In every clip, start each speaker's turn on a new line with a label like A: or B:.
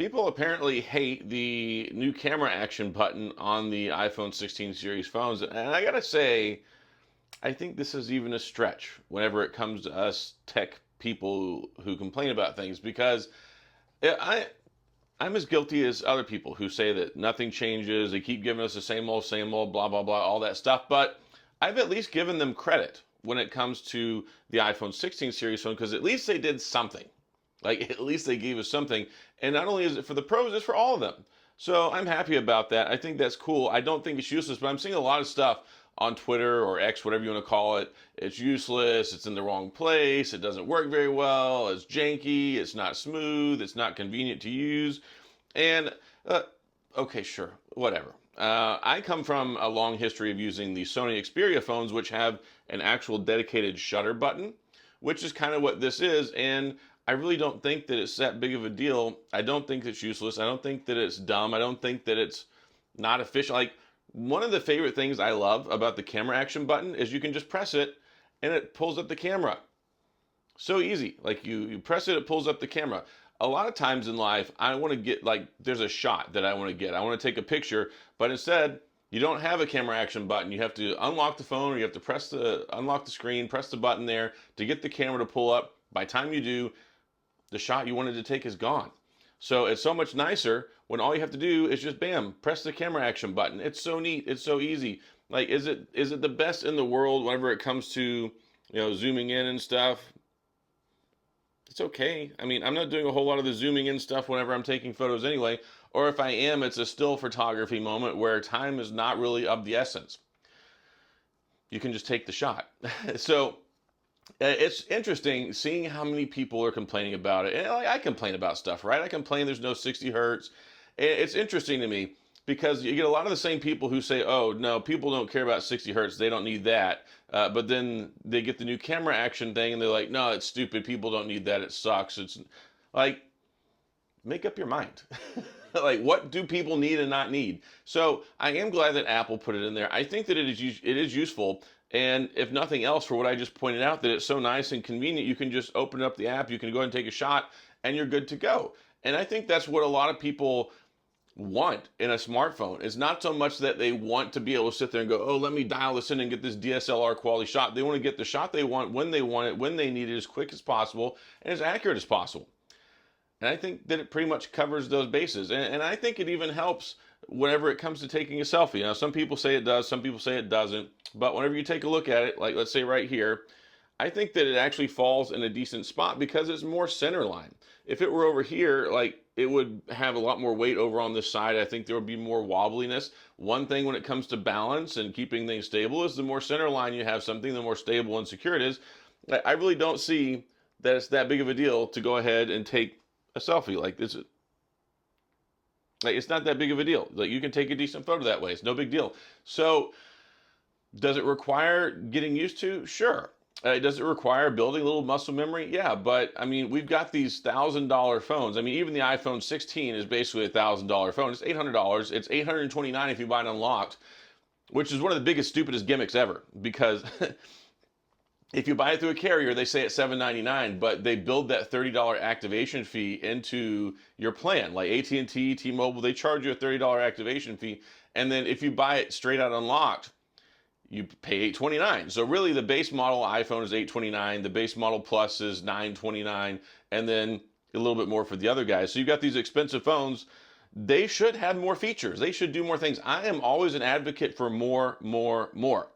A: People apparently hate the new camera action button on the iPhone 16 series phones. And I gotta say, I think this is even a stretch whenever it comes to us tech people who complain about things because I'm as guilty as other people who say that nothing changes. They keep giving us the same old, blah, blah, blah, all that stuff. But I've at least given them credit when it comes to the iPhone 16 series phone because at least they did something. Like, at least they gave us something. And not only is it for the pros, it's for all of them. So I'm happy about that. I think that's cool. I don't think it's useless, but I'm seeing a lot of stuff on Twitter or X, whatever you want to call it. It's useless. It's in the wrong place. It doesn't work very well. It's janky. It's not smooth. It's not convenient to use. And, okay, sure, whatever. I come from a long history of using the Sony Xperia phones, which have an actual dedicated shutter button, which is kind of what this is. And I really don't think that it's that big of a deal. I don't think it's useless. I don't think that it's dumb. I don't think that it's not efficient. Like, one of the favorite things I love about the camera action button is you can just press it and it pulls up the camera. So easy. Like, you press it, it pulls up the camera. A lot of times in life, I want to get, like, there's a shot that I want to get. I want to take a picture, but instead, you don't have a camera action button. You have to unlock the phone or you have to unlock the screen, press the button there to get the camera to pull up. By the time you do, the shot you wanted to take is gone. So it's so much nicer when all you have to do is just bam, press the camera action button. It's so neat. It's so easy. Like, is it the best in the world whenever it comes to, zooming in and stuff? It's okay. I mean, I'm not doing a whole lot of the zooming in stuff whenever I'm taking photos anyway. Or if I am, it's a still photography moment where time is not really of the essence. You can just take the shot. So it's interesting seeing how many people are complaining about it. And I complain about stuff, right? I complain there's no 60 hertz. It's interesting to me because you get a lot of the same people who say, oh, no, people don't care about 60 hertz. They don't need that. But then they get the new camera action thing and they're like, no, it's stupid. People don't need that. It sucks. It's like, make up your mind. Like, what do people need and not need? So I am glad that Apple put it in there. I think that it is useful. And if nothing else, for what I just pointed out, that it's so nice and convenient, you can just open up the app, you can go ahead and take a shot, and you're good to go. And I think that's what a lot of people want in a smartphone. It's not so much that they want to be able to sit there and go, oh, let me dial this in and get this DSLR quality shot. They want to get the shot they want, when they need it, as quick as possible, and as accurate as possible. And I think that it pretty much covers those bases. And I think it even helps whenever it comes to taking a selfie. Now, some people say it does, some people say it doesn't. But whenever you take a look at it, like let's say right here, I think that it actually falls in a decent spot because it's more center line. If it were over here, like, it would have a lot more weight over on this side. I think there would be more wobbliness. One thing when it comes to balance and keeping things stable is the more center line you have something, the more stable and secure it is. I really don't see that it's that big of a deal to go ahead and take a selfie like this. Like, it's not that big of a deal. Like, you can take a decent photo that way. It's no big deal. So does it require getting used to? Sure. Does it require building a little muscle memory? Yeah, but I mean, we've got these $1,000 phones. I mean, even the iPhone 16 is basically a $1,000 phone. It's $800. It's $829 if you buy it unlocked, which is one of the biggest, stupidest gimmicks ever. Because if you buy it through a carrier, they say it's $799, but they build that $30 activation fee into your plan. Like AT&T, T-Mobile, they charge you a $30 activation fee, and then if you buy it straight out unlocked, you pay $829. So really, the base model iPhone is $829, the base model Plus is $929, and then a little bit more for the other guys. So you've got these expensive phones. They should have more features. They should do more things. I am always an advocate for more, more, more.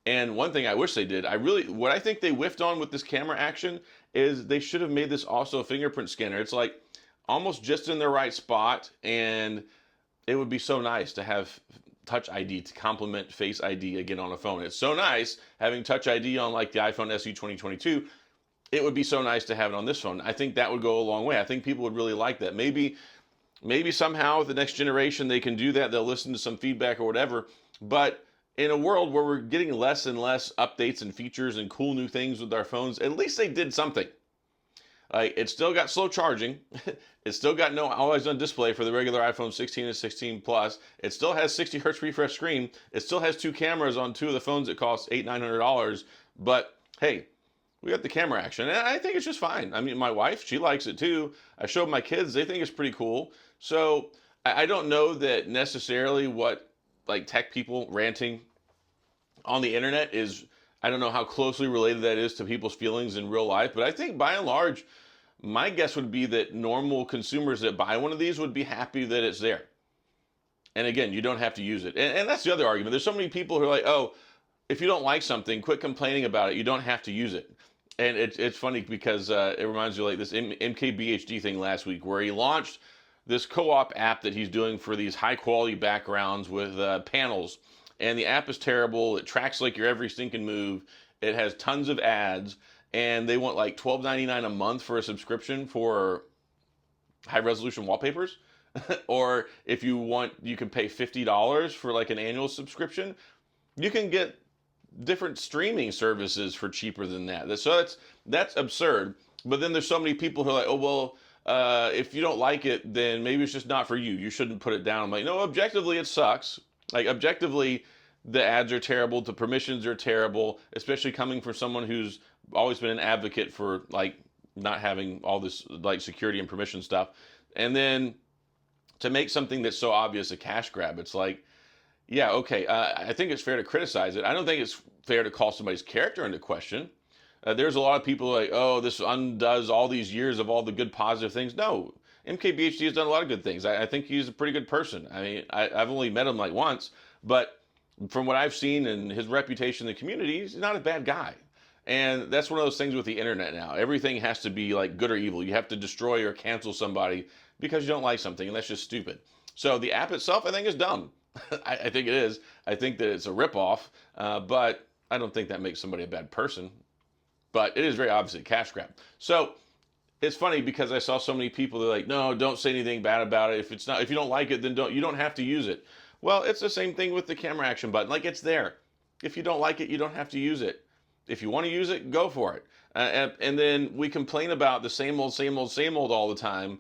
A: And one thing I wish they did, what I think they whiffed on with this camera action is they should have made this also a fingerprint scanner. It's like almost just in the right spot, and it would be so nice to have Touch ID to complement Face ID again on a phone. It's so nice having Touch ID on like the iPhone SE 2022. It would be so nice to have it on this phone. I think that would go a long way. I think people would really like that. Maybe somehow with the next generation they can do that. They'll listen to some feedback or whatever. But in a world where we're getting less and less updates and features and cool new things with our phones, at least they did something. Like, it still got slow charging. It still got no always on display for the regular iPhone 16 and 16 Plus. It still has 60 hertz refresh screen. It still has two cameras on two of the phones that cost $800-900. But hey, we got the camera action, and I think it's just fine. I mean, my wife, she likes it too. I showed my kids; they think it's pretty cool. So I don't know that necessarily what like tech people ranting on the internet is. I don't know how closely related that is to people's feelings in real life, but I think by and large, my guess would be that normal consumers that buy one of these would be happy that it's there. And again, you don't have to use it. And that's the other argument. There's so many people who are like, oh, if you don't like something, quit complaining about it. You don't have to use it. And it's funny because it reminds me of like this MKBHD thing last week where he launched this co-op app that he's doing for these high quality backgrounds with panels. And the app is terrible. It tracks like your every stinking move. It has tons of ads. And they want like $12.99 a month for a subscription for high resolution wallpapers. Or if you want, you can pay $50 for like an annual subscription. You can get different streaming services for cheaper than that. So that's absurd. But then there's so many people who are like, oh, well, if you don't like it, then maybe it's just not for you. You shouldn't put it down. I'm like, no, objectively, it sucks. Like, objectively, the ads are terrible. The permissions are terrible, especially coming from someone who's always been an advocate for, like, not having all this, like, security and permission stuff. And then to make something that's so obvious a cash grab, it's like, yeah, okay, I think it's fair to criticize it. I don't think it's fair to call somebody's character into question. There's a lot of people like, oh, this undoes all these years of all the good positive things. No, MKBHD has done a lot of good things. I think he's a pretty good person. I mean, I've only met him like once, but from what I've seen and his reputation in the community, he's not a bad guy. And that's one of those things with the internet now. Everything has to be like good or evil. You have to destroy or cancel somebody because you don't like something, and that's just stupid. So the app itself, I think, is dumb. I think it is. I think that it's a ripoff, but I don't think that makes somebody a bad person. But it is very obviously a cash grab. So it's funny because I saw so many people that are like, no, don't say anything bad about it. If you don't like it, then you don't have to use it. Well, it's the same thing with the camera action button. Like, it's there. If you don't like it, you don't have to use it. If you want to use it, go for it. And then we complain about the same old, same old, same old all the time.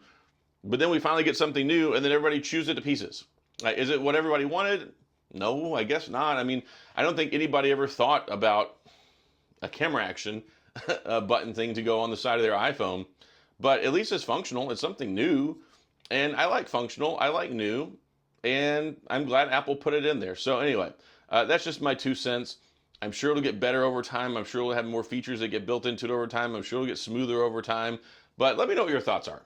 A: But then we finally get something new, and then everybody chews it to pieces. Is it what everybody wanted? No, I guess not. I mean, I don't think anybody ever thought about a camera action button thing to go on the side of their iPhone. But at least it's functional. It's something new. And I like functional. I like new. And I'm glad Apple put it in there. So anyway, that's just my 2 cents. I'm sure it'll get better over time. I'm sure it'll have more features that get built into it over time. I'm sure it'll get smoother over time. But let me know what your thoughts are.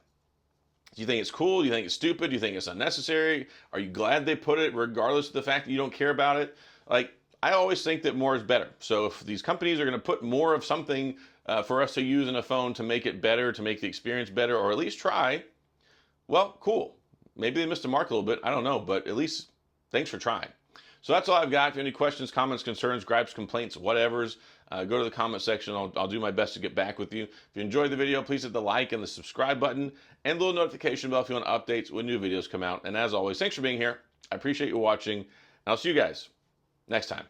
A: Do you think it's cool? Do you think it's stupid? Do you think it's unnecessary? Are you glad they put it regardless of the fact that you don't care about it? Like, I always think that more is better. So if these companies are going to put more of something for us to use in a phone to make it better, to make the experience better, or at least try, well, cool. Maybe they missed the mark a little bit. I don't know, but at least thanks for trying. So that's all I've got. If you have any questions, comments, concerns, gripes, complaints, whatevers, go to the comment section. I'll do my best to get back with you. If you enjoyed the video, please hit the like and the subscribe button and the little notification bell if you want updates when new videos come out. And as always, thanks for being here. I appreciate you watching, and I'll see you guys next time.